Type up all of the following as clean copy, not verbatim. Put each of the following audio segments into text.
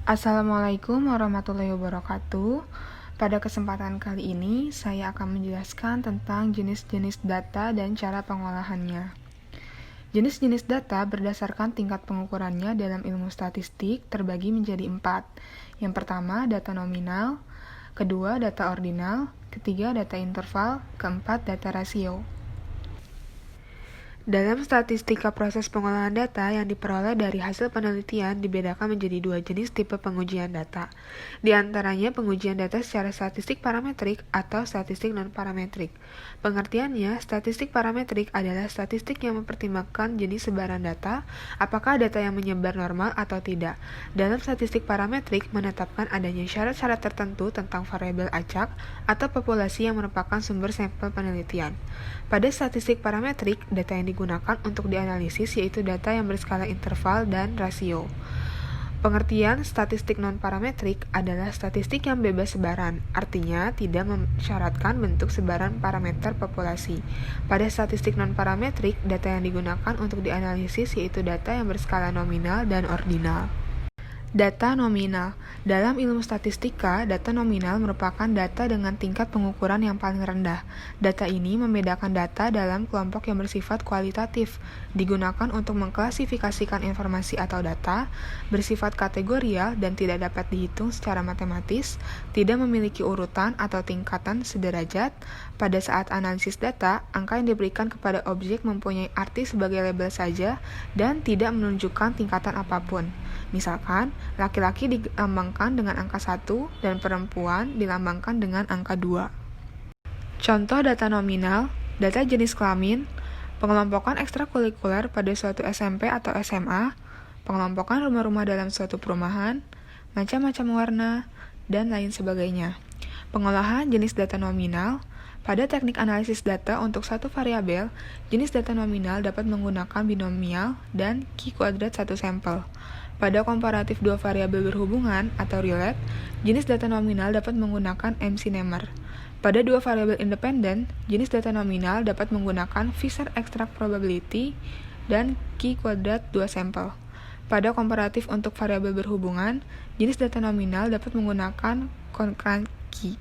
Assalamualaikum warahmatullahi wabarakatuh. Pada kesempatan kali ini, saya akan menjelaskan tentang jenis-jenis data dan cara pengolahannya. Jenis-jenis data berdasarkan tingkat pengukurannya dalam ilmu statistik terbagi menjadi 4. Yang pertama, data nominal. Kedua, data ordinal. Ketiga, data interval. Keempat, data rasio. Dalam statistika, proses pengolahan data yang diperoleh dari hasil penelitian dibedakan menjadi dua jenis tipe pengujian data. Di antaranya pengujian data secara statistik parametrik atau statistik non-parametrik. Pengertiannya, statistik parametrik adalah statistik yang mempertimbangkan jenis sebaran data, apakah data yang menyebar normal atau tidak. Dalam statistik parametrik, menetapkan adanya syarat-syarat tertentu tentang variabel acak atau populasi yang merupakan sumber sampel penelitian. Pada statistik parametrik, data yang digunakan untuk dianalisis yaitu data yang berskala interval dan rasio. Pengertian statistik non-parametrik adalah statistik yang bebas sebaran, artinya tidak mensyaratkan bentuk sebaran parameter populasi. Pada statistik non-parametrik, data yang digunakan untuk dianalisis yaitu data yang berskala nominal dan ordinal. Data nominal. Dalam ilmu statistika, data nominal merupakan data dengan tingkat pengukuran yang paling rendah. Data ini membedakan data dalam kelompok yang bersifat kualitatif, digunakan untuk mengklasifikasikan informasi atau data, bersifat kategorial dan tidak dapat dihitung secara matematis, tidak memiliki urutan atau tingkatan sederajat. Pada saat analisis data, angka yang diberikan kepada objek mempunyai arti sebagai label saja dan tidak menunjukkan tingkatan apapun. Misalkan, laki-laki dilambangkan dengan angka 1 dan perempuan dilambangkan dengan angka 2. Contoh data nominal, data jenis kelamin, pengelompokan ekstrakurikuler pada suatu SMP atau SMA, pengelompokan rumah-rumah dalam suatu perumahan, macam-macam warna, dan lain sebagainya. Pengolahan jenis data nominal. Pada teknik analisis data untuk satu variabel, jenis data nominal dapat menggunakan binomial dan Q² satu sampel. Pada komparatif dua variabel berhubungan atau relate, jenis data nominal dapat menggunakan MC-Nemer. Pada dua variabel independen, jenis data nominal dapat menggunakan Fisher extract probability dan Q² dua sampel. Pada komparatif untuk variabel berhubungan, jenis data nominal dapat menggunakan concurrent key.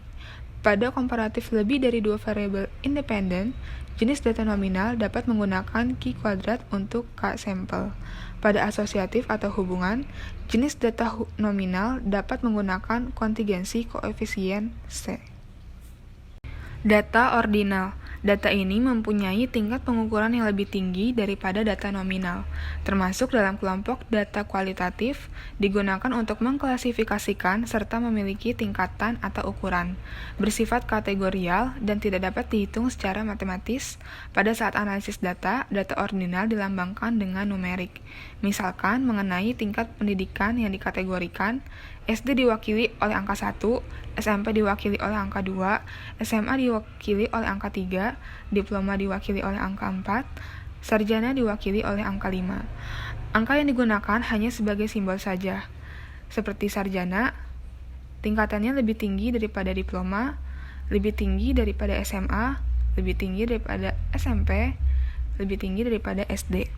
Pada komparatif lebih dari dua variabel independen, jenis data nominal dapat menggunakan Q² untuk K sampel. Pada asosiatif atau hubungan, jenis data nominal dapat menggunakan kontingensi koefisien C. Data ordinal. Data ini mempunyai tingkat pengukuran yang lebih tinggi daripada data nominal, termasuk dalam kelompok data kualitatif, digunakan untuk mengklasifikasikan serta memiliki tingkatan atau ukuran, bersifat kategorial dan tidak dapat dihitung secara matematis. Pada saat analisis data, data ordinal dilambangkan dengan numerik. Misalkan mengenai tingkat pendidikan yang dikategorikan, SD diwakili oleh angka 1, SMP diwakili oleh angka 2, SMA diwakili oleh angka 3, diploma diwakili oleh angka 4, sarjana diwakili oleh angka 5. Angka yang digunakan hanya sebagai simbol saja. Seperti sarjana, tingkatannya lebih tinggi daripada diploma, lebih tinggi daripada SMA, lebih tinggi daripada SMP, lebih tinggi daripada SD.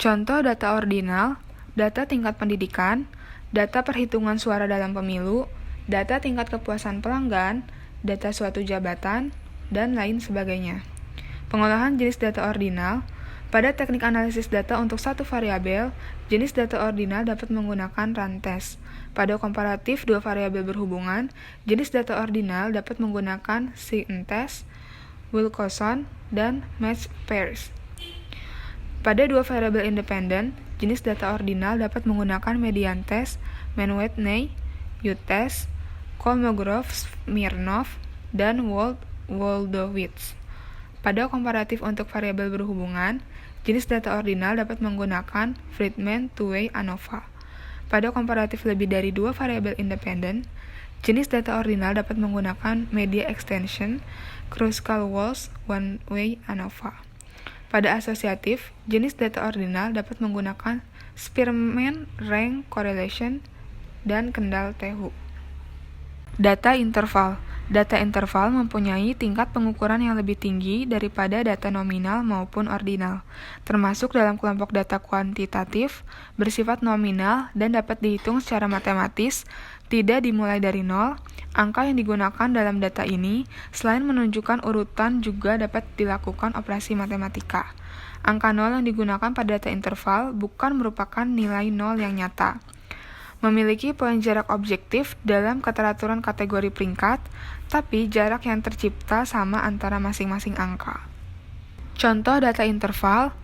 Contoh data ordinal, data tingkat pendidikan, data perhitungan suara dalam pemilu, data tingkat kepuasan pelanggan, data suatu jabatan, dan lain sebagainya. Pengolahan jenis data ordinal. Pada teknik analisis data untuk satu variabel, jenis data ordinal dapat menggunakan rantes. Pada komparatif dua variabel berhubungan, jenis data ordinal dapat menggunakan sign-test, Wilcoxon, dan match pairs. Pada dua variabel independen, jenis data ordinal dapat menggunakan median test, Mann-Whitney, U-test, Kolmogorov-Smirnov, dan Woldowitz. Pada komparatif untuk variabel berhubungan, jenis data ordinal dapat menggunakan Friedman, Two-way, ANOVA. Pada komparatif lebih dari dua variabel independen, jenis data ordinal dapat menggunakan media extension, Kruskal-Walsh, One-way, ANOVA. Pada asosiatif, jenis data ordinal dapat menggunakan Spearman rank correlation dan Kendall-Tehu. Data interval. Data interval mempunyai tingkat pengukuran yang lebih tinggi daripada data nominal maupun ordinal, termasuk dalam kelompok data kuantitatif, bersifat nominal dan dapat dihitung secara matematis, tidak dimulai dari nol. Angka yang digunakan dalam data ini, selain menunjukkan urutan, juga dapat dilakukan operasi matematika. Angka nol yang digunakan pada data interval bukan merupakan nilai nol yang nyata. Memiliki poin jarak objektif dalam keteraturan kategori peringkat, tapi jarak yang tercipta sama antara masing-masing angka. Contoh data interval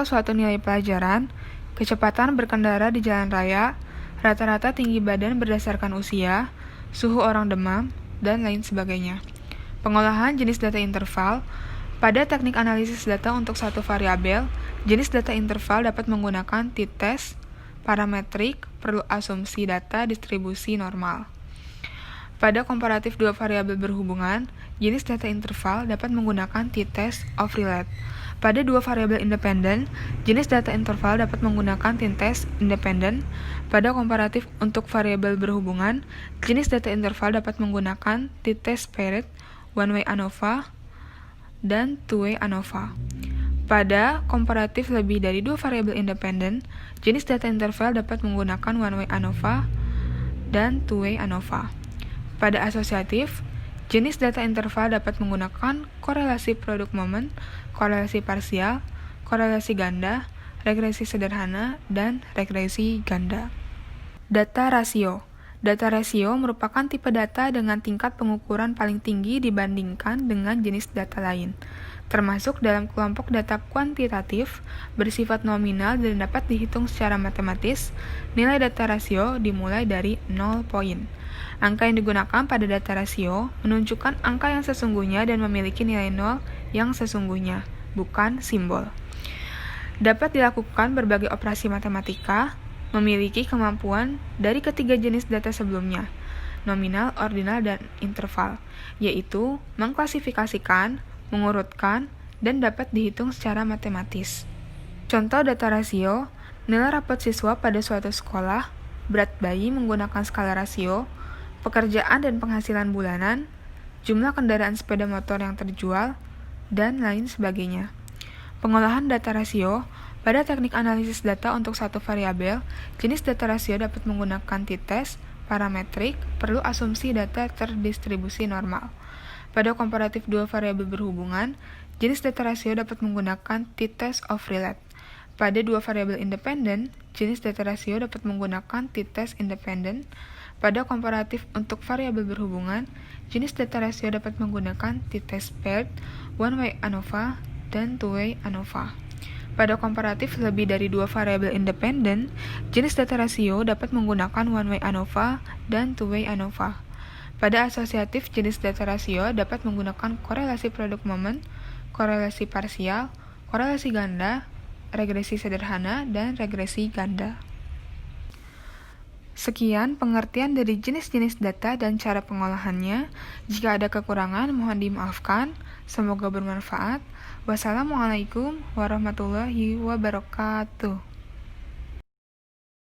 suatu nilai pelajaran, kecepatan berkendara di jalan raya, rata-rata tinggi badan berdasarkan usia, suhu orang demam, dan lain sebagainya. Pengolahan jenis data interval. Pada teknik analisis data untuk satu variabel, jenis data interval dapat menggunakan t-test, parametrik, perlu asumsi data distribusi normal. Pada komparatif dua variabel berhubungan, jenis data interval dapat menggunakan t-test of relate. Pada dua variabel independen, jenis data interval dapat menggunakan t-test independen. Pada komparatif untuk variabel berhubungan, jenis data interval dapat menggunakan t-test paired, one-way ANOVA, dan two-way ANOVA. Pada komparatif lebih dari dua variabel independen, jenis data interval dapat menggunakan one-way ANOVA dan two-way ANOVA. Pada asosiatif, jenis data interval dapat menggunakan korelasi produk momen, korelasi parsial, korelasi ganda, regresi sederhana, dan regresi ganda. Data rasio. Data rasio merupakan tipe data dengan tingkat pengukuran paling tinggi dibandingkan dengan jenis data lain, termasuk dalam kelompok data kuantitatif, bersifat nominal dan dapat dihitung secara matematis. Nilai data rasio dimulai dari 0 poin. Angka yang digunakan pada data rasio menunjukkan angka yang sesungguhnya dan memiliki nilai 0 yang sesungguhnya, bukan simbol. Dapat dilakukan berbagai operasi matematika, memiliki kemampuan dari ketiga jenis data sebelumnya, nominal, ordinal, dan interval, yaitu mengklasifikasikan, mengurutkan, dan dapat dihitung secara matematis. Contoh data rasio, nilai rapot siswa pada suatu sekolah, berat bayi menggunakan skala rasio, pekerjaan dan penghasilan bulanan, jumlah kendaraan sepeda motor yang terjual, dan lain sebagainya. Pengolahan data rasio. Pada teknik analisis data untuk satu variabel, jenis data rasio dapat menggunakan t-test, parametrik, perlu asumsi data terdistribusi normal. Pada komparatif dua variabel berhubungan, jenis data rasio dapat menggunakan t-test of relate. Pada dua variabel independen, jenis data rasio dapat menggunakan t-test independen. Pada komparatif untuk variabel berhubungan, jenis data rasio dapat menggunakan t-test paired, one-way ANOVA, dan two-way ANOVA. Pada komparatif lebih dari dua variabel independen, jenis data rasio dapat menggunakan one-way ANOVA dan two-way ANOVA. Pada asosiatif, jenis data rasio dapat menggunakan korelasi produk momen, korelasi parsial, korelasi ganda, regresi sederhana, dan regresi ganda. Sekian pengertian dari jenis-jenis data dan cara pengolahannya. Jika ada kekurangan, mohon dimaafkan. Semoga bermanfaat. Wassalamualaikum warahmatullahi wabarakatuh.